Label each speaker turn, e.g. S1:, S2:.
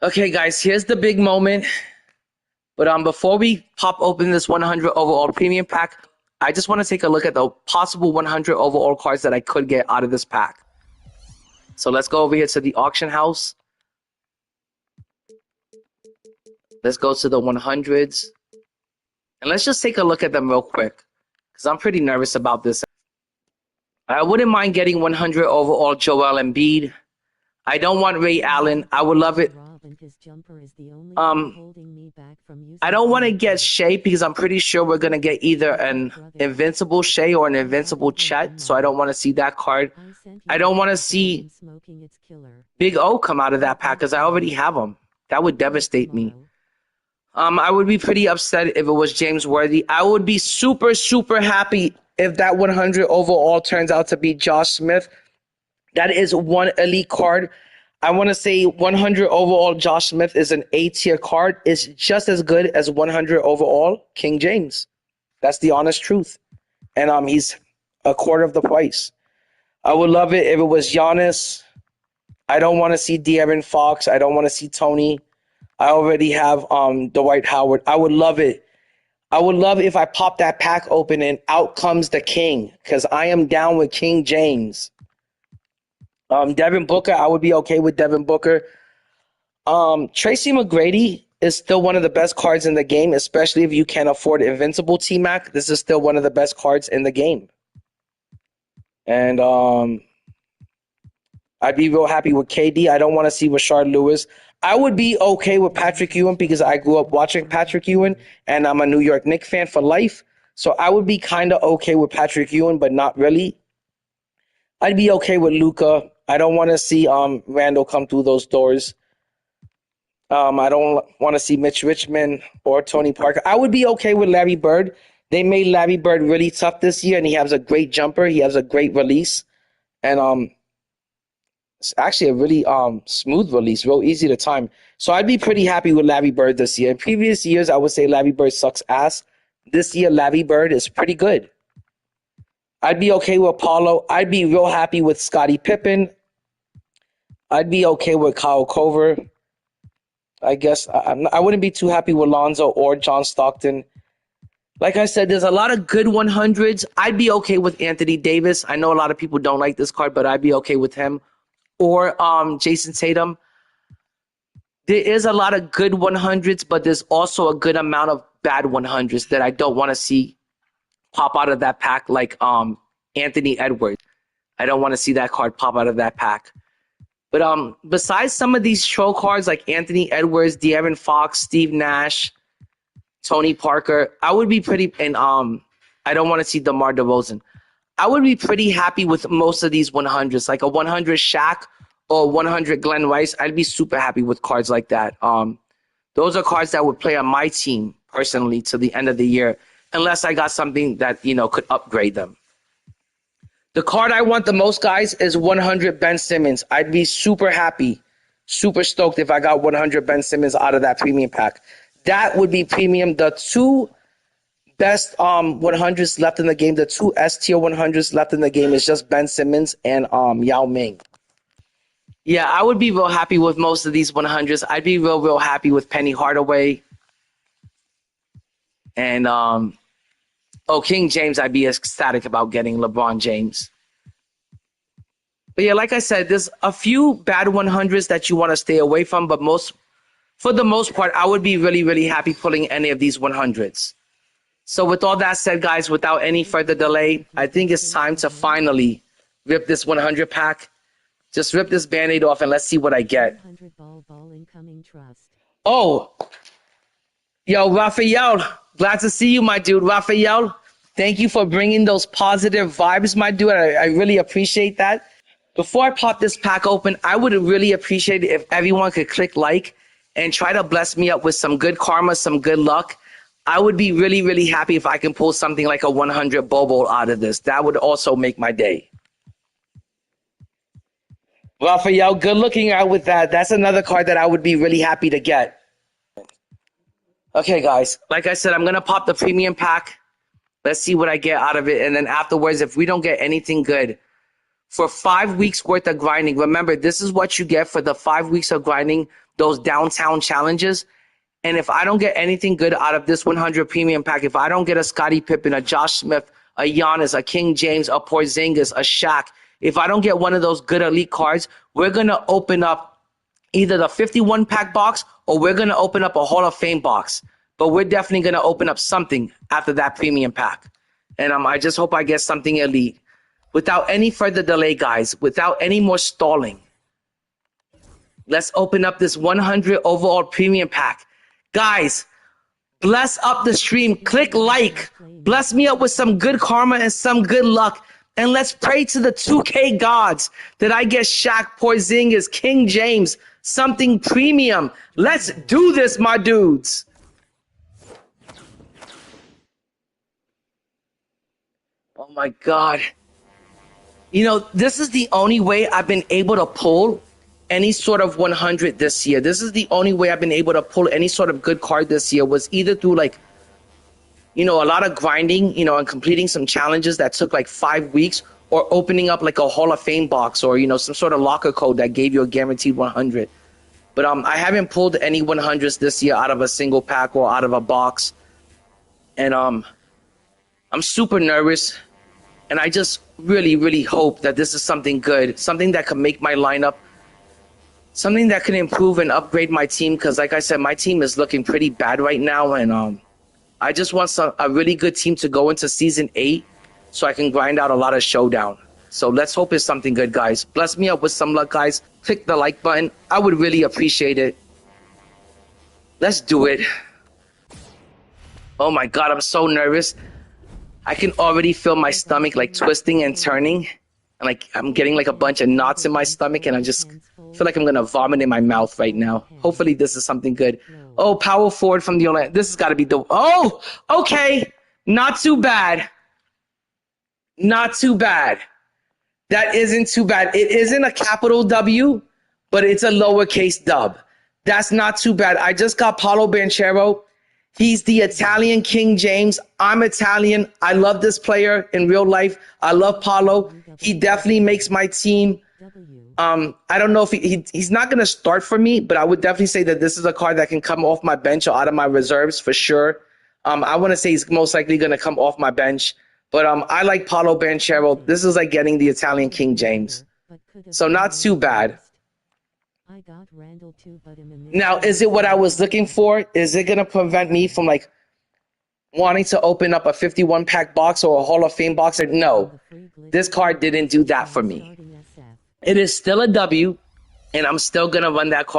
S1: Okay, guys, here's the big moment. But before we pop open this 100 overall premium pack, I just want to take a look at the possible 100 overall cards that I could get out of this pack. So let's go over here to the auction house. Let's go to the 100s. And let's just take a look at them real quick, because I'm pretty nervous about this. I wouldn't mind getting 100 overall Joel Embiid. I don't want Ray Allen. I would love it. I don't want to get Shea because I'm pretty sure we're going to get either an invincible Shea or an invincible Chet, so I don't want to see that card. I don't want to see Big O come out of that pack because I already have him. That would devastate me. I would be pretty upset if it was James Worthy. I would be super, super happy if that 100 overall turns out to be Josh Smith. That is one elite card. I want to say 100 overall Josh Smith is an A-tier card. It's just as good as 100 overall King James. That's the honest truth. And he's a quarter of the price. I would love it if it was Giannis. I don't want to see De'Aaron Fox. I don't want to see Tony. I already have Dwight Howard. I would love it. I would love if I pop that pack open and out comes the King, because I am down with King James. Devin Booker, I would be okay with Devin Booker. Tracy McGrady is still one of the best cards in the game, especially if you can't afford Invincible T-Mac. This is still one of the best cards in the game. And I'd be real happy with KD. I don't want to see Rashard Lewis. I would be okay with Patrick Ewing because I grew up watching Patrick Ewing, and I'm a New York Knicks fan for life. So I would be kind of okay with Patrick Ewing, but not really. I'd be okay with Luka. I don't want to see Randall come through those doors. I don't want to see Mitch Richmond or Tony Parker. I would be okay with Larry Bird. They made Larry Bird really tough this year, and he has a great jumper. He has a great release. And it's actually a really smooth release, real easy to time. So I'd be pretty happy with Larry Bird this year. In previous years, I would say Larry Bird sucks ass. This year, Larry Bird is pretty good. I'd be okay with Paulo. I'd be real happy with Scottie Pippen. I'd be okay with Kyle Korver. I guess I wouldn't be too happy with Lonzo or John Stockton. Like I said, there's a lot of good 100s. I'd be okay with Anthony Davis. I know a lot of people don't like this card, but I'd be okay with him. Or Jason Tatum. There is a lot of good 100s, but there's also a good amount of bad 100s that I don't want to see pop out of that pack, like Anthony Edwards. I don't want to see that card pop out of that pack. But besides some of these troll cards like Anthony Edwards, De'Aaron Fox, Steve Nash, Tony Parker, I would be pretty, and I don't want to see DeMar DeRozan. I would be pretty happy with most of these 100s, like a 100 Shaq or 100 Glenn Rice. I'd be super happy with cards like that. Those are cards that would play on my team personally to the end of the year, unless I got something that, could upgrade them. The card I want the most, guys, is 100 Ben Simmons. I'd be super happy, super stoked if I got 100 Ben Simmons out of that premium pack. That would be premium. The two best 100s left in the game, the two S-tier 100s left in the game is just Ben Simmons and Yao Ming. Yeah, I would be real happy with most of these 100s. I'd be real happy with Penny Hardaway. And King James, I'd be ecstatic about getting LeBron James. But yeah, like I said, there's a few bad 100s that you want to stay away from, but for the most part, I would be really happy pulling any of these 100s. So with all that said, guys, without any further delay, I think it's time to finally rip this 100 pack. Just rip this Band-Aid off and let's see what I get. Oh, yo, Raphael, glad to see you, my dude. Raphael, thank you for bringing those positive vibes, my dude. I really appreciate that. Before I pop this pack open, I would really appreciate it if everyone could click like and try to bless me up with some good karma, some good luck. I would be really happy if I can pull something like a 100 Bobo out of this. That would also make my day. Raphael, good looking out with that. That's another card that I would be really happy to get. Okay, guys. Like I said, I'm going to pop the premium pack. Let's see what I get out of it. And then afterwards, if we don't get anything good, for 5 weeks worth of grinding, remember, this is what you get for the 5 weeks of grinding. those downtown challenges. And if I don't get anything good out of this 100 premium pack, if I don't get a Scottie Pippen, a Josh Smith, a Giannis, a King James, a Porzingis, a Shaq, if I don't get one of those good elite cards, we're going to open up either the 51 pack box or we're going to open up a Hall of Fame box. But we're definitely going to open up something after that premium pack. And I just hope I get something elite. Without any further delay, guys, without any more stalling, let's open up this 100 overall premium pack. Guys, bless up the stream. Click like. Bless me up with some good karma and some good luck. And let's pray to the 2K gods that I get Shaq, Porzingis, King James, something premium. Let's do this, my dudes. Oh, my God. You know, this is the only way I've been able to pull any sort of 100 this year. This is the only way I've been able to pull any sort of good card this year, was either through like, you know, a lot of grinding, you know, and completing some challenges that took like 5 weeks, or opening up like a Hall of Fame box, or, you know, some sort of locker code that gave you a guaranteed 100. But I haven't pulled any 100s this year out of a single pack or out of a box. And I'm super nervous. And I just really, really hope that this is something good, something that could make my lineup, something that can improve and upgrade my team, because like I said, my team is looking pretty bad right now, and I just want a really good team to go into Season 8 so I can grind out a lot of showdown. So let's hope it's something good, guys. Bless me up with some luck, guys. Click the like button. I would really appreciate it. Let's do it. Oh my God, I'm so nervous. I can already feel my stomach like twisting and turning. And like I'm getting like a bunch of knots in my stomach, and I just feel like I'm gonna vomit in my mouth right now. Hopefully this is something good. Oh, power forward from the Orlando. This has got to be the. Oh, okay, not too bad. Not too bad. That isn't too bad. It isn't a capital W, but it's a lowercase dub. That's not too bad. I just got Paolo Banchero. He's the Italian King James. I'm Italian. I love this player in real life. I love Paolo. He definitely makes my team. I don't know if he's not going to start for me, but I would definitely say that this is a card that can come off my bench or out of my reserves for sure. I want to say he's most likely going to come off my bench, but I like Paolo Banchero. This is like getting the Italian King James. So not too bad. Now, is it what I was looking for? Is it going to prevent me from like wanting to open up a 51 pack box or a Hall of Fame box? No, this card didn't do that for me. It is still a W, and I'm still going to run that card.